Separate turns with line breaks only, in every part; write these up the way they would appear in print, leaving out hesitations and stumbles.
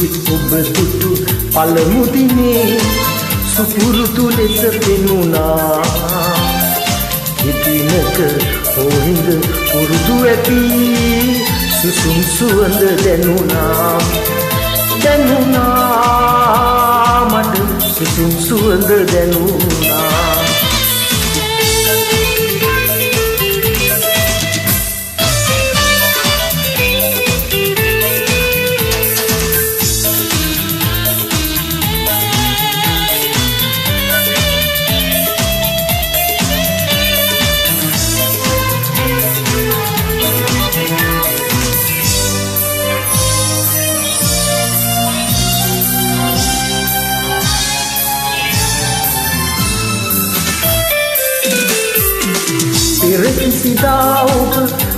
ඔබ දුටු පළමු දිනේ සුපුරුදු ලෙස පෙනුණා. එදිනක හොඳ පුරුදු ඇති සුසුම් සුවඳ දැනුණා. මට සුසුම් සුවඳ දැනුණා. සිදා ඔබ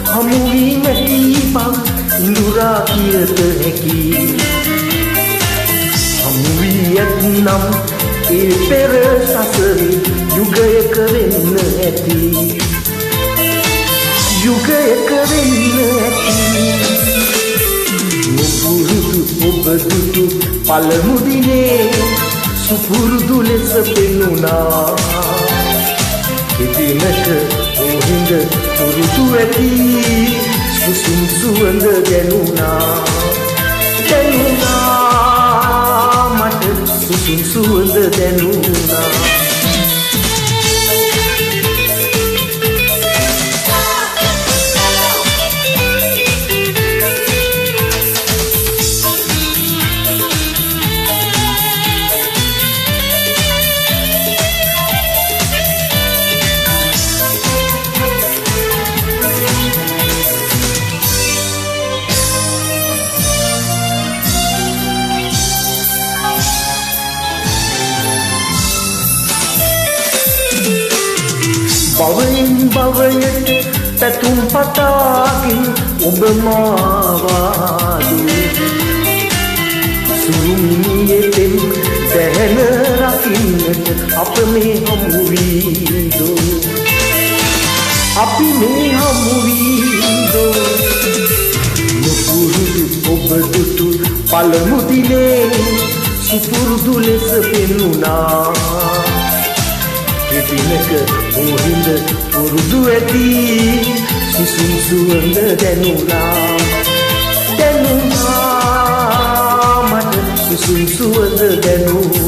හමු වී නැති බව ඉඳුරා කියත හැකි. හමු වී ඇත්නම් ඒ පෙර සසරේ යුගයක වෙන්න ඇති. යුගයක වෙන්න ඇති. නුපුරුදු ඔබ දුටු පළමු දිනේ සුපුරුදු ලෙස පෙනුණා. එදිනක හිඳ පුරුදු ඇති සුසුම් සුවඳ දැනුණා. මට සුසුම් සුවඳ දැනුණා. භවයෙන් භවයට පැතුම් පතාකින් ඔබ මාවාදු. සුරුමිනියෙතෙන් දැහැන රකින්නට අප මේ හමු වීදෝ. අපි මේ හමු වීදෝ. නුපුරුදු ඔබ දුටු පළමු දිනේ සුපුරුදු ලෙස පෙනුණා. එදිනක හොඳ පුරුදු ඇති සුසුම් සුවඳ දැනුණා. මට සුසුම් සුවඳ දැනුණා.